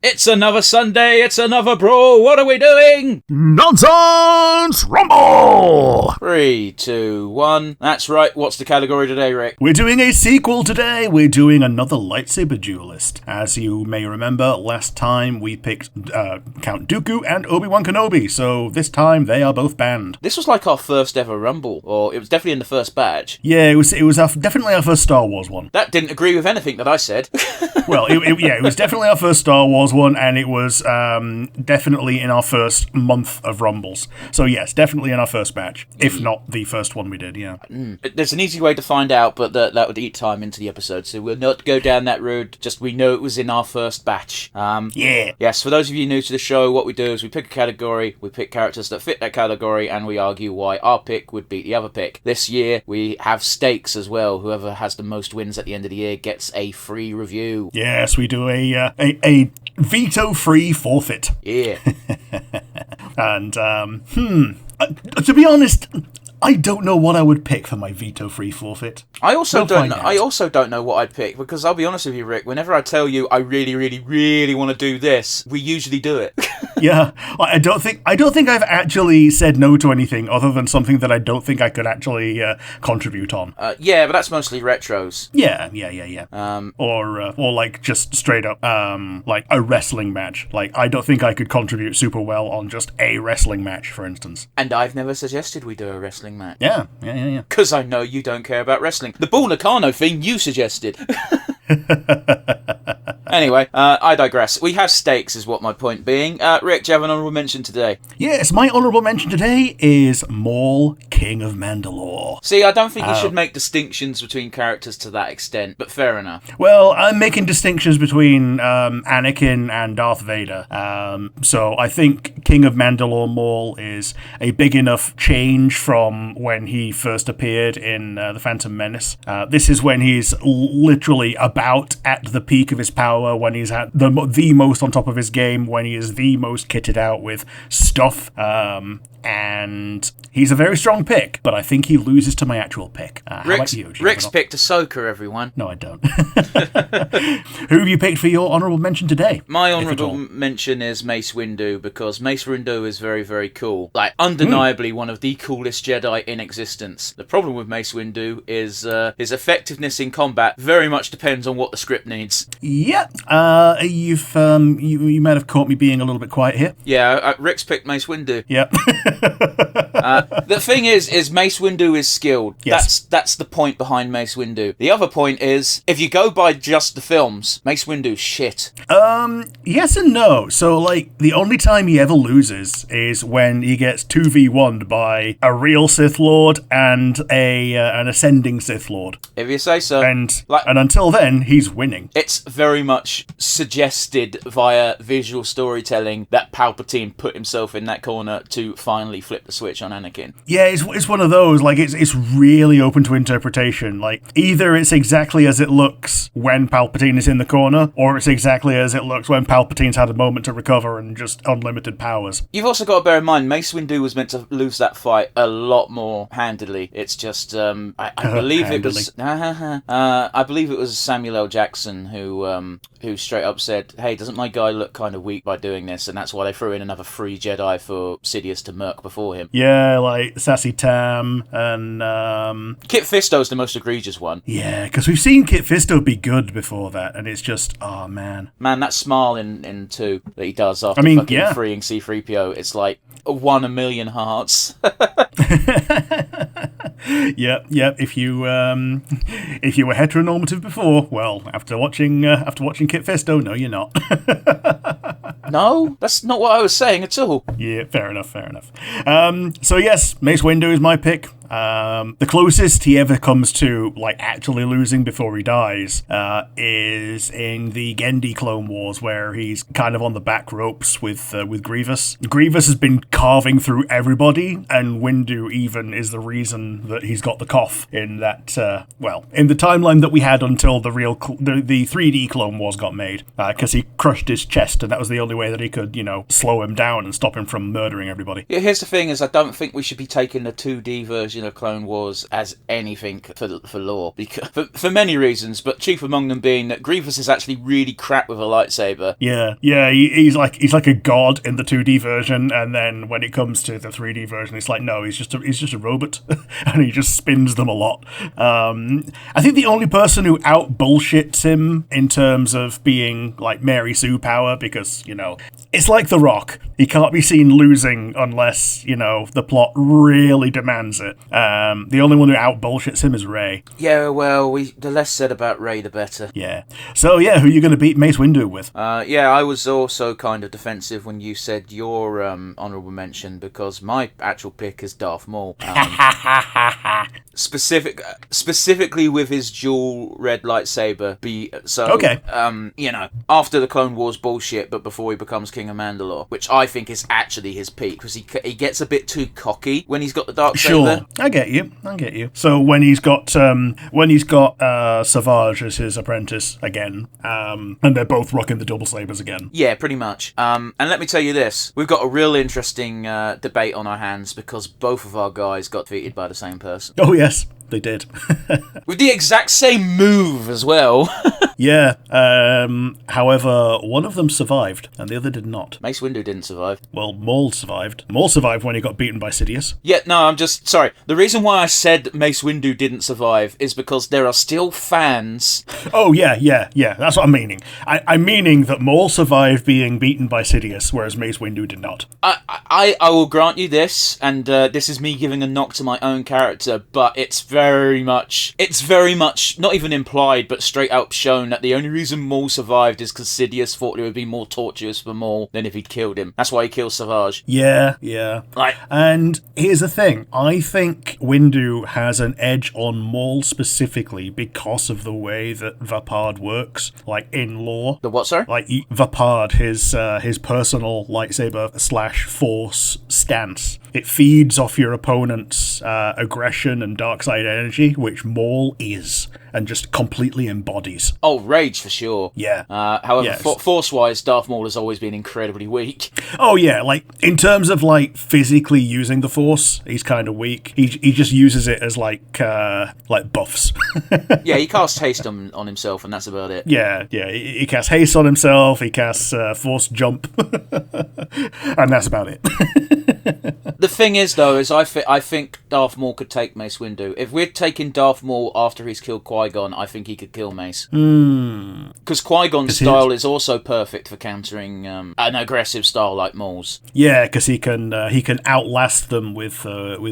It's another Sunday, it's another brawl, what are we doing? Nonsense Rumble! 3, 2, 1. That's right, what's the category today, Rick? We're doing a sequel today. We're doing another lightsaber duelist. As you may remember, last time we picked Count Dooku and Obi-Wan Kenobi, so this time they are both banned. This was like our first ever Rumble, or it was definitely in the first batch. Yeah, it was definitely our first Star Wars one. That didn't agree with anything that I said. Well, it was definitely our first Star Wars one, and it was definitely in our first month of Rumbles. So yes, definitely in our first batch, if not the first one we did, yeah. There's an easy way to find out, but that would eat time into the episode, so we'll not go down that road, just we know it was in our first batch. Yeah. Yes, for those of you new to the show, what we do is we pick a category, we pick characters that fit that category, and we argue why our pick would beat the other pick. This year, we have stakes as well. Whoever has the most wins at the end of the year gets a free review. Yes, we do a veto-free forfeit. Yeah. And, to be honest, I don't know what I would pick for my veto-free forfeit. I also don't know what I'd pick, because I'll be honest with you, Rick, whenever I tell you I really, really, really want to do this, we usually do it. Yeah, I don't think I've actually said no to anything other than something that I don't think I could actually contribute on. Yeah, but that's mostly retros. Yeah. Or like just straight up like a wrestling match. Like I don't think I could contribute super well on just a wrestling match, for instance. And I've never suggested we do a wrestling match. Yeah. Because I know you don't care about wrestling. The Bull Nakano thing you suggested. Anyway, I digress. We have stakes, is what my point being. Rick, do you have an honourable mention today? Yes, my honourable mention today is Maul, King of Mandalore. See, I don't think you should make distinctions between characters to that extent, but fair enough. Well, I'm making distinctions between Anakin and Darth Vader. So I think King of Mandalore Maul is a big enough change from when he first appeared in The Phantom Menace. This is when he's literally about at the peak of his power, when he's at the most on top of his game, when he is the most kitted out with stuff, and he's a very strong pick, but I think he loses to my actual pick. How about you? Rick's picked Ahsoka, everyone. No, I don't. Who have you picked for your honourable mention today? My honourable mention is Mace Windu, because Mace Windu is very, very cool. Like, undeniably one of the coolest Jedi in existence. The problem with Mace Windu is his effectiveness in combat very much depends on what the script needs. Yeah. You might have caught me being a little bit quiet here. Yeah, Rick's picked Mace Windu. Yep. The thing is Mace Windu is skilled. Yes. That's the point behind Mace Windu. The other point is, if you go by just the films, Mace Windu's shit. Yes and no. So, like, the only time he ever loses is when he gets 2v1'd by a real Sith Lord and an ascending Sith Lord. If you say so. And until then, he's winning. It's very much suggested via visual storytelling that Palpatine put himself in that corner to finally flip the switch on Anakin. Yeah, it's one of those, like, it's really open to interpretation. Like, either it's exactly as it looks when Palpatine is in the corner, or it's exactly as it looks when Palpatine's had a moment to recover and just unlimited powers. You've also got to bear in mind, Mace Windu was meant to lose that fight a lot more handily. It's just, I believe it was... I believe it was Samuel L. Jackson who straight up said, hey, doesn't my guy look kind of weak by doing this? And that's why they threw in another free Jedi for Sidious to murk before him. Yeah, like Sassy Tam and... Kit Fisto's the most egregious one. Yeah, because we've seen Kit Fisto be good before that, and it's just, oh, man. Man, that smile in 2 that he does after freeing C-3PO, it's like 1 a million hearts. Yep. If you were heteronormative before, well, after watching Kit Fisto, no, you're not. No, that's not what I was saying at all. Yeah, fair enough. So yes, Mace Windu is my pick. The closest he ever comes to, like, actually losing before he dies is in the Genndy Clone Wars, where he's kind of on the back ropes with Grievous. Grievous has been carving through everybody, and Windu even is the reason that he's got the cough in that, in the timeline that we had until the 3D Clone Wars got made, because he crushed his chest, and that was the only way that he could, slow him down and stop him from murdering everybody. Yeah, here's the thing is, I don't think we should be taking the 2D version version of Clone Wars as anything for lore, because for many reasons, but chief among them being that Grievous is actually really crap with a lightsaber. Yeah, he's like a god in the 2D version, and then when it comes to the 3D version, it's like, no, he's just a robot, and he just spins them a lot. I think the only person who out bullshits him in terms of being like Mary Sue power, because it's like The Rock. He can't be seen losing unless the plot really demands it. The only one who out bullshits him is Rey. Yeah, well, the less said about Rey, the better. Yeah. So yeah, who are you going to beat Mace Windu with? Yeah, I was also kind of defensive when you said your honourable mention, because my actual pick is Darth Maul. Specifically with his dual red lightsaber. Okay. After the Clone Wars bullshit, but before he becomes King of Mandalore, which I think is actually his peak, because he gets a bit too cocky when he's got the dark saber. Sure, I get you. So when he's got Savage as his apprentice again, and they're both rocking the double sabers again. Yeah, pretty much. And let me tell you this: we've got a real interesting debate on our hands, because both of our guys got defeated by the same person. Oh yes, they did. With the exact same move as well. Yeah. However, one of them survived, and the other did not. Mace Windu didn't survive. Well, Maul survived. Maul survived when he got beaten by Sidious. Yeah, no, I'm just... Sorry. The reason why I said Mace Windu didn't survive is because there are still fans... Oh, yeah. That's what I'm meaning. I'm meaning that Maul survived being beaten by Sidious, whereas Mace Windu did not. I will grant you this, and this is me giving a knock to my own character, but it's very much not even implied, but straight out shown that the only reason Maul survived is because Sidious thought it would be more torturous for Maul than if he'd killed him. That's why he kills Savage. Yeah. And here's the thing. I think Windu has an edge on Maul specifically because of the way that Vapard works, like in lore. The what, sir? Like Vapard, his personal lightsaber / force stance. It feeds off your opponent's aggression and dark side energy, which Maul is, and just completely embodies. Oh, rage for sure. Yeah. However, yes. Force-wise, Darth Maul has always been incredibly weak. Oh yeah, like in terms of like physically using the Force, he's kind of weak. He just uses it as like buffs. Yeah, he casts haste on himself, and that's about it. Yeah. He casts haste on himself. He casts Force jump, and that's about it. The thing is, though, is I think Darth Maul could take Mace Windu. If we're taking Darth Maul after he's killed Qui-Gon, I think he could kill Mace. Because Qui-Gon's style is also perfect for countering an aggressive style like Maul's. Yeah, because he can outlast them with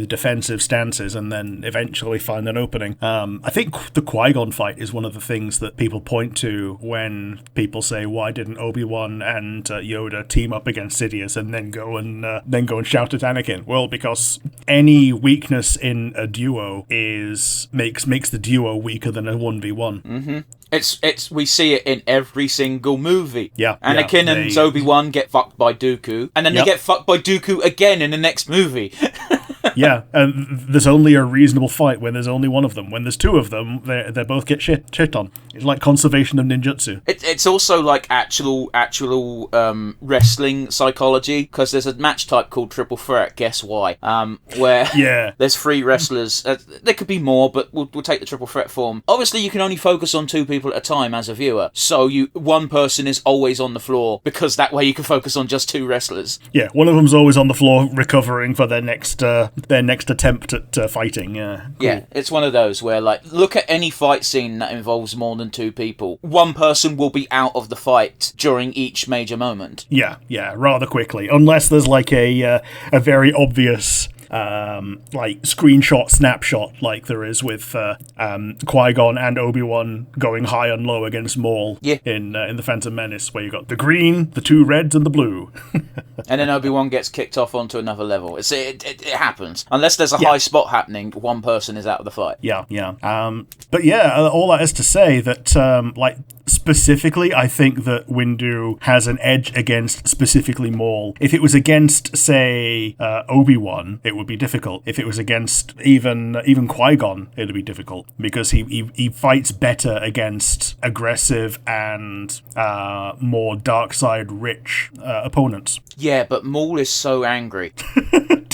defensive stances and then eventually find an opening. I think the Qui-Gon fight is one of the things that people point to when people say, why didn't Obi-Wan and Yoda team up against Sidious and then go and shout at Anakin? Well, because any weakness in a duo makes the duo weaker than a 1v1. Mm-hmm. We see it in every single movie. Yeah. Anakin and Obi-Wan get fucked by Dooku, and then they get fucked by Dooku again in the next movie. Yeah, and there's only a reasonable fight when there's only one of them. When there's two of them, they both get shit on. It's like conservation of ninjutsu. It's also like actual wrestling psychology, because there's a match type called Triple Threat. Guess why? Where there's 3 wrestlers. There could be more, but we'll take the Triple Threat form. Obviously, you can only focus on 2 people at a time as a viewer, so one person is always on the floor, because that way you can focus on just 2 wrestlers. Yeah, one of them's always on the floor recovering for their next attempt at fighting. Yeah, cool. Yeah, it's one of those where, like, look at any fight scene that involves more than 2 people. One person will be out of the fight during each major moment. Yeah, rather quickly, unless there's like a very obvious like screenshot snapshot like there is with Qui-Gon and Obi-Wan going high and low against Maul in The Phantom Menace, where you got the green, the 2 reds, and the blue. And then Obi-Wan gets kicked off onto another level. It happens. Unless there's a high spot happening, one person is out of the fight. Yeah. But yeah, all that is to say that like specifically, I think that Windu has an edge against specifically Maul. If it was against, say, Obi-Wan, it would be difficult. If it was against even Qui-Gon, it'd be difficult, because he fights better against aggressive and more dark side rich opponents. Yeah, but Maul is so angry.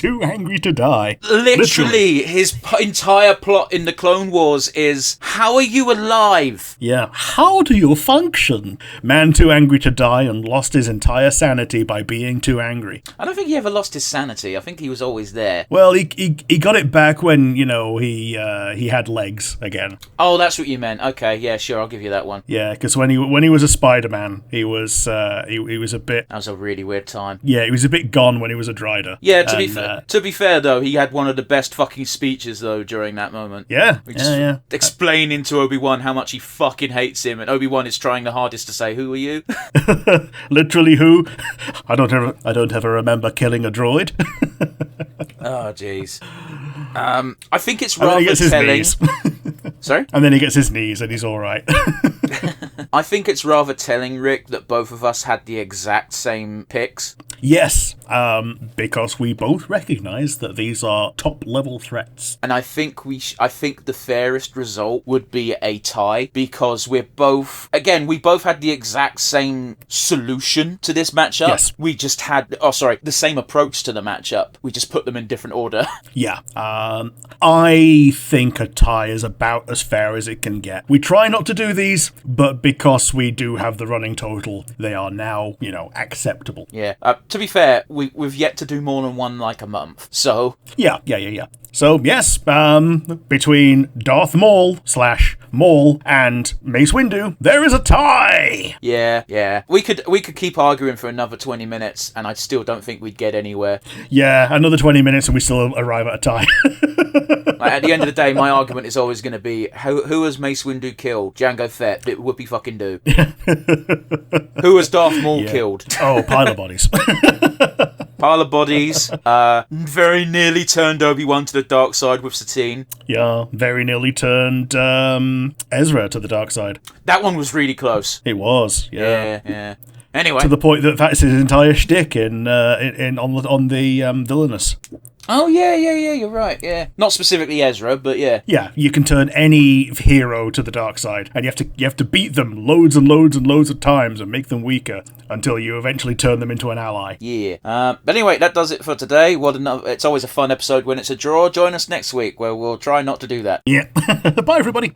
too angry to die. Literally, his entire plot in the Clone Wars is, how are you alive? Yeah. How do you function? Man too angry to die and lost his entire sanity by being too angry. I don't think he ever lost his sanity. I think he was always there. Well, he got it back when, he had legs again. Oh, that's what you meant. Okay, yeah, sure, I'll give you that one. Yeah, because when he was a Spider-Man, he was a bit... That was a really weird time. Yeah, he was a bit gone when he was a Drider. Yeah, to be fair though, he had one of the best fucking speeches though during that moment. Yeah, Explaining to Obi-Wan how much he fucking hates him, and Obi-Wan is trying the hardest to say, "Who are you?" Literally, who? I don't ever remember killing a droid. Oh, jeez. I think it's rather telling. Sorry? And then he gets his knees and he's all right. I think it's rather telling, Rick, that both of us had the exact same picks. Yes, because we both recognise that these are top-level threats. And I think I think the fairest result would be a tie, because we both had the exact same solution to this matchup. Yes. We just had, the same approach to the matchup. We just put them in different order. Yeah. I think a tie is about as fair as it can get. We try not to do these, but because we do have the running total, they are now, acceptable. Yeah. To be fair, we've yet to do more than one like a month, so... Yeah. So, yes, between Darth Maul / Maul and Mace Windu, there is a tie! Yeah. We could keep arguing for another 20 minutes, and I still don't think we'd get anywhere. Yeah, another 20 minutes and we still arrive at a tie. At the end of the day, my argument is always going to be, who has Mace Windu killed? Jango Fett. It Whoopi fucking do. Who has Darth Maul killed? Oh, pile of bodies. Pile of bodies. Very nearly turned Obi-Wan to the dark side with Satine. Yeah, very nearly turned Ezra to the dark side. That one was really close. It was, Yeah. Anyway. To the point that's his entire shtick on the Villainous. Oh, yeah, you're right, yeah. Not specifically Ezra, but yeah. Yeah, you can turn any hero to the dark side, and you have to beat them loads and loads and loads of times and make them weaker until you eventually turn them into an ally. Yeah. But anyway, that does it for today. It's always a fun episode when it's a draw. Join us next week, where we'll try not to do that. Yeah. Bye, everybody.